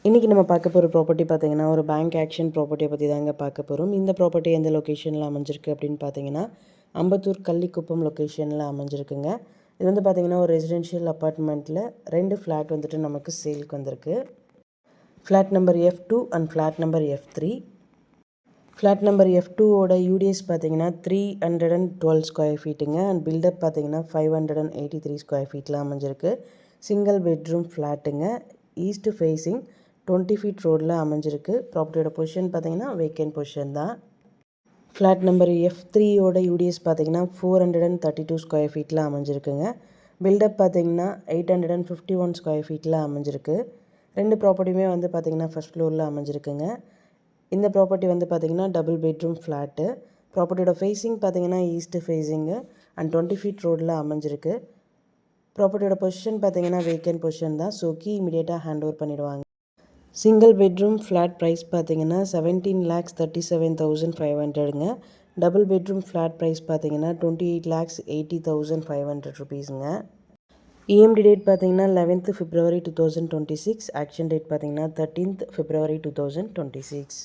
இன்றைக்கி நம்ம பார்க்க போகிற ப்ராப்பர்ட்டி பார்த்திங்கன்னா ஒரு பேங்க் ஆக்ஷன் ப்ராப்பர்ட்டியை பற்றி தாங்க பார்க்க போகிறோம். இந்த ப்ராப்பர்ட்டி எந்த லொக்கேஷனில் அமைஞ்சிருக்கு அப்படின்னு பார்த்தீங்கன்னா அம்பத்தூர் கள்ளிக்குப்பம் லொக்கேஷனில் அமைஞ்சிருக்குங்க. இது வந்து பார்த்திங்கன்னா ஒரு ரெசிடென்ஷியல் அப்பார்ட்மெண்ட்டில் 2 ஃப்ளாட் வந்துட்டு நமக்கு சேலுக்கு வந்திருக்கு. Flat number F2 and flat number F3. Flat number F2ஓட யூடிஎஸ் பார்த்திங்கன்னா 312 ஸ்கொயர் ஃபீட்டுங்க. அண்ட் பில்டப் பார்த்திங்கன்னா 583 ஸ்கொயர் ஃபீட்டில் அமைஞ்சிருக்கு. சிங்கிள் பெட்ரூம் ஃப்ளாட்டுங்க. ஈஸ்ட் ஃபேஸிங் 20 ஃபீட் ரோடில் அமைஞ்சிருக்கு. ப்ராப்பர்ட்டியோட பொசிஷன் பார்த்தீங்கன்னா வேக்கன்ட் பொசிஷன் தான். ஃப்ளாட் நம்பர் F3ஓட யூடிஎஸ் பார்த்தீங்கன்னா 432 ஸ்கொயர் ஃபீட்டில் அமைஞ்சிருக்குங்க. பில்டப் பார்த்தீங்கன்னா 851 ஸ்கொயர் ஃபீட்டில் அமைஞ்சிருக்கு. 2 ப்ராப்பர்ட்டியுமே வந்து பார்த்திங்கன்னா ஃபஸ்ட் ஃப்ளோரில் அமைஞ்சிருக்குங்க. இந்த ப்ராப்பர்ட்டி வந்து பார்த்திங்கன்னா டபுள் பெட்ரூம் ஃப்ளாட்டு. ப்ராப்பர்ட்டியோட ஃபேஸிங் பார்த்தீங்கன்னா ஈஸ்ட் ஃபேஸிங்கு அண்ட் 20 ஃபீட் ரோடில் அமைஞ்சிருக்கு. ப்ராப்பர்ட்டியோட பொசிஷன் பார்த்தீங்கன்னா வேக்கன்ட் பொசிஷன் தான். ஸோ கீ இமீடியட்டாக ஹேண்ட் ஓவர் பண்ணிவிடுவாங்க. சிங்கிள் பெட்ரூம் ஃப்ளாட் ப்ரைஸ் பார்த்தீங்கன்னா 17,37,500ங்க. டபுள் பெட்ரூம் ஃப்ளாட் ப்ரைஸ் பார்த்தீங்கன்னா 28,80,500 ருபீஸுங்க. இஎம்டி டேட் பார்த்தீங்கன்னா 11th February 2026. ஆக்ஷன் டேட் பார்த்தீங்கன்னா 13th February 2026.